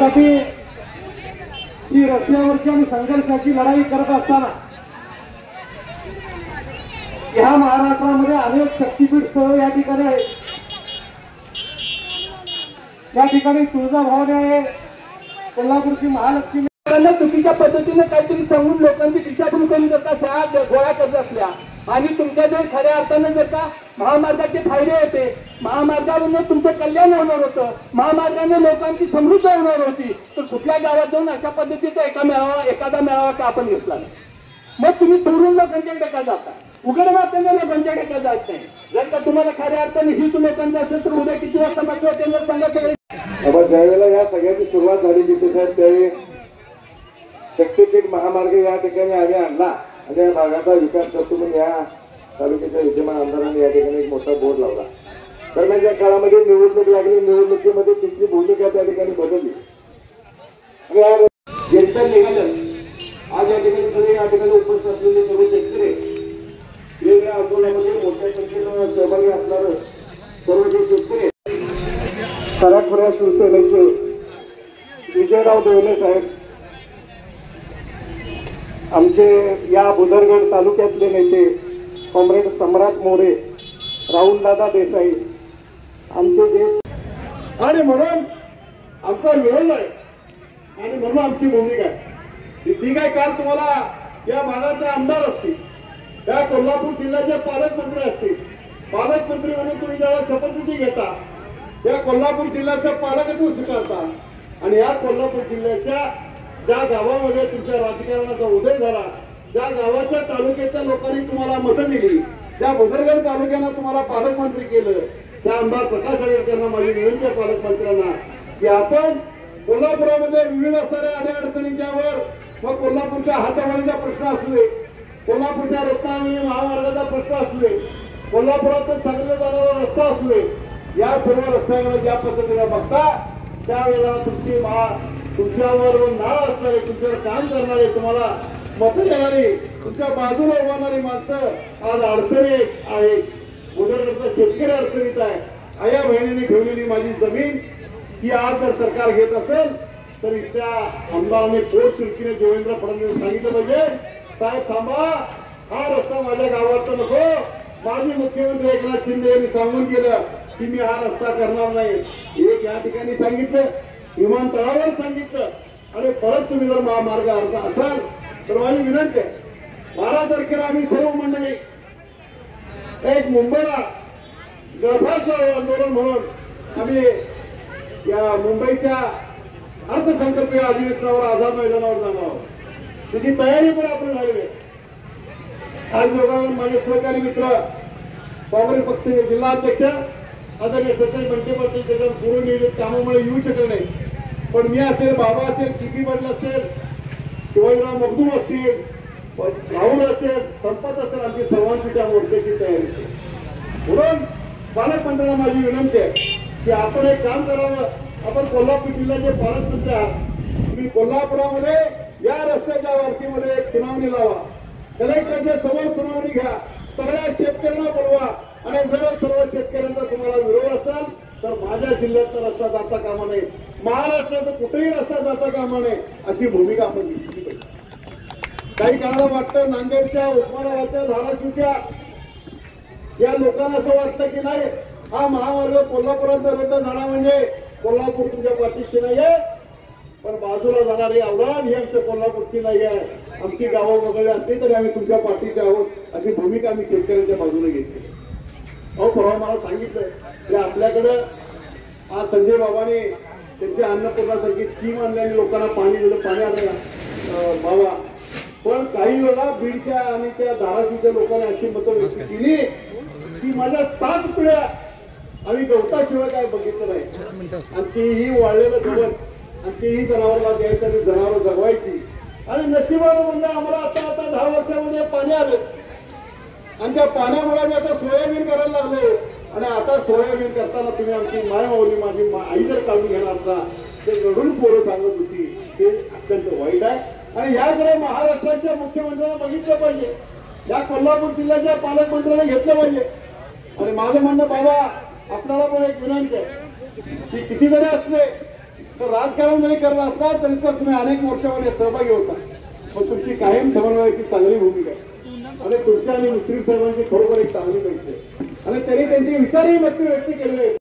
हक्कासाठी ही रस्त्यावरची आणि संघर्षाची लढाई करत असताना ह्या महाराष्ट्रामध्ये अनेक शक्तीपीठ स्थळ या ठिकाणी आहेत. या ठिकाणी तुळजाभवानी आहे, कोल्हापूरची महालक्ष्मी. चुकीच्या पद्धतीने काहीतरी सांगून लोकांची दिशाभूल करून जर का त्या गोळा करत असल्या आणि तुमच्या जर खऱ्या अर्थानं जर का महामार्गाचे फायदे होते, महामार्गावरून तुमचं कल्याण होणार होतं, महामार्गाने लोकांची समृद्धी होणार होती, तर कुठल्या गावात जाऊन अशा पद्धतीचा एखादा मेळावा का आपण घेतला नाही? मग तुम्ही सोडून लोकांच्याकडे का जाता? उघड वाटण्याने लोकांच्याकडे का जात नाही? जर का तुम्हाला खऱ्या अर्थाने हित लोकांचं असेल तर उद्या किती वाजता मागच्या त्यांना सांगा. सगळे ज्यावेळेला या सगळ्याची सुरुवात झाली जिथे साहेब त्यावेळी शक्तीपीठ महामार्ग या ठिकाणी आम्ही आणला आणि या भागाचा विकास करतो म्हणून या तालुक्याच्या विद्यमान आमदारांनी या ठिकाणी एक मोठा बोर्ड लावला. दरम्यानच्या काळामध्ये निवडणूक लागली, निवडणुकीमध्ये तिची भूमिका त्या ठिकाणी बदलली आणि जनता निघालं. आज या ठिकाणी सगळे या ठिकाणी उपस्थित असलेले सर्व शेतकरी वेगवेगळ्या आंदोलनामध्ये मोठ्या संख्येनं सहभागी असणार सर्व जे शेतकरी सराखोऱ्या शिवसेनेचे विजयराव देवले साहेब, आमचे या बुदरगड तालुक्यातले नेते कॉम्रेड सम्राट मोरे, राहुलदादा देसाई, आमचे जे आणि म्हणून आमचा विरोध आहे आणि म्हणून आमची भूमिका आहे. ती काय काल तुम्हाला या भागाचे आमदार असतील, त्या कोल्हापूर जिल्ह्याचे पालकमंत्री असतील, पालकमंत्री म्हणून तुम्ही ज्याला शपथविधी घेता त्या कोल्हापूर जिल्ह्याचं पालकत्व स्वीकारता आणि या कोल्हापूर जिल्ह्याच्या ज्या गावामध्ये तुमच्या राजकारणाचा उदय झाला, ज्या गावाच्या तालुक्याच्या लोकांनी तुम्हाला मतं दिली, ज्या बुदरगड तालुक्यानं तुम्हाला पालकमंत्री केलं, त्या आमदार प्रकाश आंबेडकरांना माझी विनंती आहे पालकमंत्र्यांना की आपण कोल्हापुरामध्ये विविध असणाऱ्या अडचणींच्यावर, मग कोल्हापूरच्या हातावालीचा प्रश्न असू दे, कोल्हापूरच्या रत्नागिरी महामार्गाचा प्रश्न असू दे, कोल्हापुरातून सांगली जाणारा रस्ता असू दे, या सर्व रस्त्याकडे ज्या पद्धतीने बघता त्यावेळेला तुमच्यावर नाळ असणारे, तुमच्यावर काम करणारे, तुम्हाला मतं देणारी, तुमच्या बाजूला उभारणारी माणसं आज अडचणी आहेत. बुदरगडचा शेतकरी अडचणीत आहे. आया बहिणीने ठेवलेली माझी जमीन ही आज जर सरकार घेत असेल तर इथल्या आमदारांनी पोट चुरकीने देवेंद्र फडणवीस सांगितलं पाहिजे, साहेब थांबा, हा रस्ता माझ्या गावात नको. माजी मुख्यमंत्री एकनाथ शिंदे यांनी सांगून गेलं की मी हा रस्ता करणार नाही. एक या ठिकाणी सांगितलं, विमानतळावर सांगितलं आणि परत तुम्ही जर महामार्ग अर्ज असाल तर माझी विनंती आहे, 12 तारखेला आम्ही सर्व मंडळी एक मुंबईला गळफास आंदोलन म्हणून आम्ही या मुंबईच्या अर्थसंकल्पीय अधिवेशनावर आझाद मैदानावर जाणार आहोत. त्याची तयारी पण आपण झालेली आहे. आज लोकांना माझे सहकारी मित्र काँग्रेस पक्षाचे जिल्हाध्यक्ष आदरणीय सचिन बंटे पाटील त्याच्यात पूर्ण नियोजित कामामुळे येऊ शकले नाही, पण मी असेल, बाबा असेल, किती पाटील असेल, शिवाजीराव मगदूम असतील, राहुल असेल, संपत असेल, आमची सर्वांची त्या मोर्चाची तयारी असेल. म्हणून पालकमंत्र्यांना माझी विनंती आहे की आपण एक काम करावं. आपण कोल्हापूर जिल्ह्याचे पालकमंत्री आहात, तुम्ही कोल्हापुरामध्ये या रस्त्याच्या वरतीमध्ये एक सुनावणी लावा, कलेक्टरच्या समोर सुनावणी घ्या, सगळ्या शेतकऱ्यांना बोलवा आणि जर सर्व शेतकऱ्यांचा तुम्हाला विरोध असेल तर माझ्या जिल्ह्याचा रस्ता जाता कामा नये, महाराष्ट्राचा कुठेही रस्ता जाता कामा नये, अशी भूमिका आपण घेतली पाहिजे. काही काळाला वाटतं नांदेडच्या, उस्मानाबादच्या, धाराशिवच्या या लोकांना असं वाटतं की नाही, हा महामार्ग कोल्हापुराचा रद्द झाला म्हणजे कोल्हापूर तुमच्या पाठीशी नाहीये, पण बाजूला जाणारी औलाद ही आमच्या कोल्हापूरची नाही आहे, आमची गावं वगैरे असली तरी आम्ही तुमच्या पाठीचे आहोत, अशी भूमिका आम्ही शेतकऱ्यांच्या बाजूने घेतली. अहो परवा मला सांगितलं की आपल्याकडं आज संजय बाबांनी त्यांची अन्नपूर्णासारखी स्कीम आणल्याने लोकांना पाणी दिलं, पाणी आलं बाबा, पण काही वेळा बीडच्या आणि त्या धाराशिवच्या लोकांनी अशी मतं व्यक्त केली की माझ्या 7 पिढ्या आम्ही गवताशिवाय काय बघितलं नाही आणि तीही वाळलेलं गवत आणि तीही जनावरांना द्यायचं आणि जनावर जगवायची आणि नशिबानं म्हणजे आम्हाला आता 10 वर्षामध्ये पाणी आलं आणि त्या पाण्यामुळे आम्ही आता सोयाबीन करायला लागलो आणि आता सोयाबीन करताना तुम्ही आमची माय माऊली माझी आई जर काढून घेणार ना ते रडून पोरं सांगत होती, ते अत्यंत वाईट आहे. आणि याकडे महाराष्ट्राच्या मुख्यमंत्र्यांना बघितलं पाहिजे, या कोल्हापूर जिल्ह्याच्या पालकमंत्र्यांना घेतलं पाहिजे. आणि माझं म्हणणं बाबा आपल्याला पण एक विनंती आहे की किती जरी असले तर राजकारण जरी करत असला तरी तर तुम्ही अनेक मोर्चामध्ये सहभागी होता, पण तुमची कायम समन्वयाची चांगली भूमिका आहे आणि तुमच्या आणि मुश्रीफ साहेबांची खरोखर एक चांगली पैसे आणि त्यांनी त्यांचे विचारही व्यक्त केलेले आहेत.